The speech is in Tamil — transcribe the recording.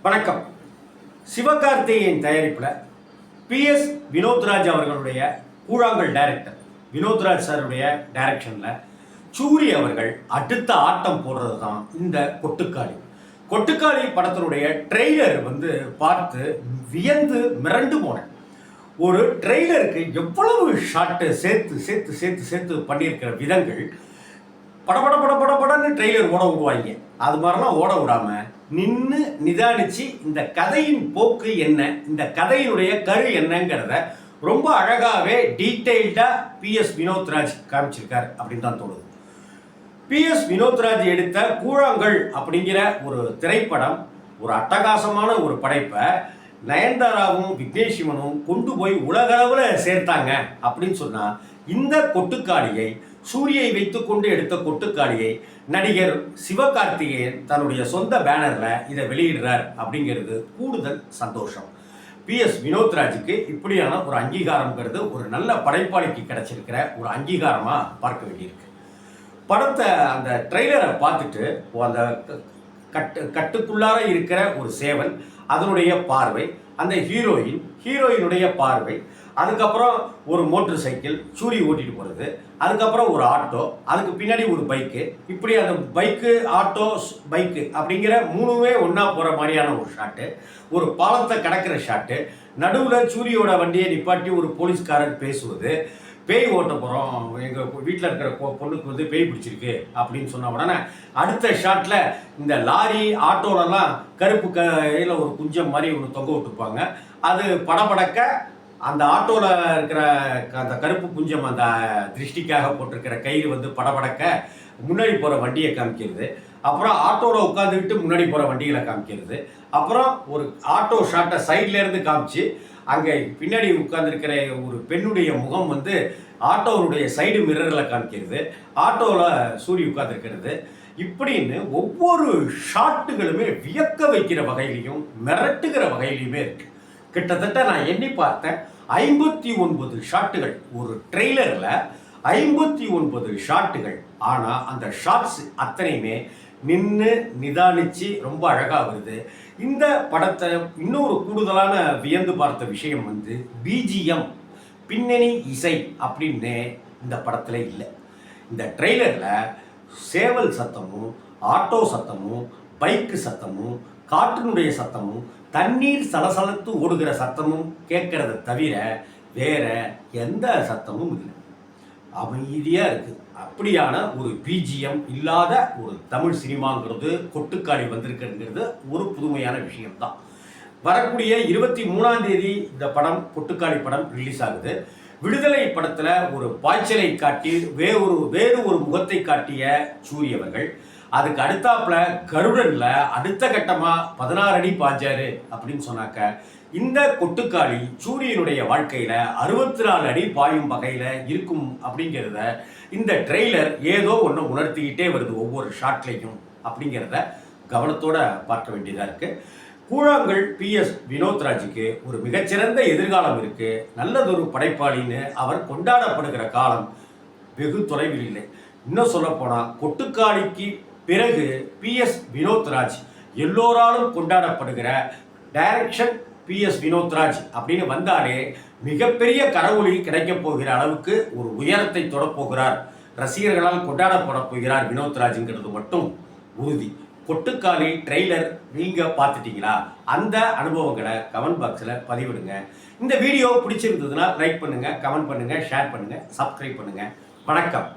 வணக்கம். சிவகார்த்திகேயன் தயாரிப்பில் PS வினோத்ராஜ் அவர்களுடைய கூழாங்கல் டைரக்டர் வினோத்ராஜ் சாருடைய டைரக்ஷனில் சூரி அவர்கள் அடுத்த ஆட்டம் போடுறது தான் இந்த கொட்டுக்காளி. கொட்டுக்காளி படத்தினுடைய ட்ரெய்லர் பார்த்து வியந்து மிரண்டு போனேன். ஒரு ட்ரெய்லருக்கு எவ்வளவு ஷாட்டு சேர்த்து சேர்த்து சேர்த்து சேர்த்து பண்ணியிருக்கிற விதங்கள். படன்னு ட்ரெய்லர் ஓட விடுவாங்க. அது மாதிரிலாம் ஓட விடாமல் நின்று நிதானித்து இந்த கதையின் போக்கு என்ன, இந்த கதையினுடைய கரு என்னங்கிறத ரொம்ப அழகாகவே டீட்டெயில்டாக PS வினோத்ராஜ் காமிச்சிருக்கார் அப்படின்னு தான் தோணுது. PS வினோத்ராஜ் எடுத்த கூழாங்கல் அப்படிங்கிற ஒரு திரைப்படம் ஒரு அட்டகாசமான ஒரு படைப்பை நயன்தாராவும் விக்னேஷ் சிவனும் கொண்டு போய் உலகளவில் சேர்த்தாங்க அப்படின்னு சொன்னால், இந்த கொட்டுக்காளியை சூரியை வைத்துக்கொண்டு எடுத்த கொட்டுக்காளியை நடிகர் சிவகார்த்திகேயன் தன்னுடைய சொந்த பேனரில் இதை வெளியிடுறார் அப்படிங்கிறது கூடுதல் சந்தோஷம். PS வினோத்ராஜுக்கு இப்படியான ஒரு அங்கீகாரம்ங்கிறது ஒரு நல்ல படைப்பாளிக்கு கிடைச்சிருக்கிற ஒரு அங்கீகாரமாக பார்க்க வேண்டியிருக்கு. படத்தை அந்த ட்ரெய்லரை பார்த்துட்டு அந்த கட்டுக்குள்ளார இருக்கிற ஒரு சேவல், அதனுடைய பார்வை, அந்த ஹீரோயினுடைய பார்வை, அதுக்கப்புறம் ஒரு மோட்டர் சைக்கிள் சூரி ஓட்டிட்டு போகிறது, அதுக்கப்புறம் ஒரு ஆட்டோ, அதுக்கு பின்னாடி ஒரு பைக்கு, இப்படி அந்த பைக்கு ஆட்டோ பைக்கு அப்படிங்கிற மூணுமே ஒன்றா போகிற மாதிரியான ஒரு ஷாட்டு, ஒரு பாலத்தை கடக்கிற ஷாட்டு, நடுவில் சூரியோட வண்டியை நிப்பாட்டி ஒரு போலீஸ்காரர் பேசுவது, பேய் ஓட்ட போகிறோம், எங்கள் வீட்டில் இருக்கிற பொண்ணுக்கு பேய் பிடிச்சிருக்கு அப்படின்னு சொன்ன உடனே அடுத்த ஷாட்டில் இந்த லாரி ஆட்டோலலாம் கருப்பு கையில் ஒரு குஞ்சம் மாதிரி ஒன்று தொங்க விட்டுருப்பாங்க. அது படபடக்க அந்த ஆட்டோவில் இருக்கிற அந்த கருப்பு குஞ்சம் அந்த திருஷ்டிக்காக போட்டிருக்கிற கயிறு படபடக்க முன்னாடி போகிற வண்டியை காமிக்கிறது. அப்புறம் ஆட்டோவில் உட்காந்துக்கிட்டு முன்னாடி போகிற வண்டிகளை காமிக்கிறது. அப்புறம் ஒரு ஆட்டோ ஷாட்டை சைட்லேருந்து காமிச்சு அங்கே பின்னாடி உட்கார்ந்துருக்கிற ஒரு பெண்ணுடைய முகம் ஆட்டோவுடைய சைடு மிரரில் காமிக்கிறது, ஆட்டோவில் சூரிய உட்கார்ந்துருக்கிறது. இப்படின்னு ஒவ்வொரு ஷாட்டுகளுமே வியக்க வைக்கிற வகையிலையும் மிரட்டுகிற வகையிலையுமே இருக்கு. கிட்டத்தட்ட நான் எண்ணி பார்த்தேன், 59 ஷாட்டுகள் ஒரு ட்ரெய்லரில், 59 ஷாட்டுகள். ஆனால் அந்த ஷாட்ஸ் அத்தனையுமே நின்று நிதானித்து ரொம்ப அழகாக வருது. இந்த படத்தை இன்னொரு கூடுதலான வியந்து பார்த்த விஷயம் பிஜிஎம், பின்னணி இசை அப்படின்னு இந்த படத்தில் இல்லை. இந்த ட்ரெய்லரில் சேவல் சத்தமும், ஆட்டோ சத்தமும், பைக்கு சத்தமும், காற்றினுடைய சத்தமும், தண்ணீர் சலசலத்து ஓடுகிற சத்தமும் கேட்கறத தவிர வேற எந்த சத்தமும் இல்லை. அமைதியாக இருக்குது. அப்படியான ஒரு பிஜிஎம் இல்லாத ஒரு தமிழ் சினிமாங்கிறது கொட்டுக்காளி வந்திருக்குங்கிறது ஒரு புதுமையான விஷயம்தான். வரக்கூடிய 23ஆம் தேதி இந்த படம் கொட்டுக்காளி படம் ரிலீஸ் ஆகுது. விடுதலை படத்தில் ஒரு பாய்ச்சலை காட்டி வேறு ஒரு முகத்தை காட்டிய சூரி அவர்கள், அதுக்கு அடுத்தாப்புல கருடனில் அடுத்த கட்டமாக 16 அடி பாஞ்சாரு அப்படின்னு சொன்னாக்க, இந்த கொட்டுக்காளி சூரியனுடைய வாழ்க்கையில் 64 அடி பாயும் வகையில் இருக்கும் அப்படிங்கிறத இந்த ட்ரெய்லர் ஏதோ ஒன்று உணர்த்திக்கிட்டே வருது ஒவ்வொரு ஷாட்லையும் அப்படிங்கிறத கவனத்தோடு பார்க்க வேண்டியதாக இருக்குது. கூழாங்கல் PS வினோத்ராஜுக்கு ஒரு மிகச்சிறந்த எதிர்காலம் இருக்குது. நல்லதொரு படைப்பாளின்னு அவர் கொண்டாடப்படுகிற காலம் வெகு தொலைவில் இல்லை. இன்னும் சொல்லப்போனால் கொட்டுக்காளிக்கு பிறகு PS வினோத்ராஜ் எல்லோராலும் கொண்டாடப்படுகிற டைரக்ஷன் PS வினோத்ராஜ் அப்படின்னு வந்தாலே மிகப்பெரிய கரவொலி கிடைக்கப் போகிற அளவுக்கு ஒரு உயரத்தை தொடப்போகிறார், ரசிகர்களால் கொண்டாடப்பட போகிறார் வினோத்ராஜுங்கிறது மட்டும் உறுதி. கொட்டுக்காளி ட்ரெய்லர் நீங்கள் பார்த்துட்டீங்களா? அந்த அனுபவங்களை கமெண்ட் பாக்ஸில் பதிவிடுங்க. இந்த வீடியோ பிடிச்சிருந்ததுன்னா லைக் பண்ணுங்கள், கமெண்ட் பண்ணுங்கள், ஷேர் பண்ணுங்கள், சப்ஸ்கிரைப் பண்ணுங்கள். வணக்கம்.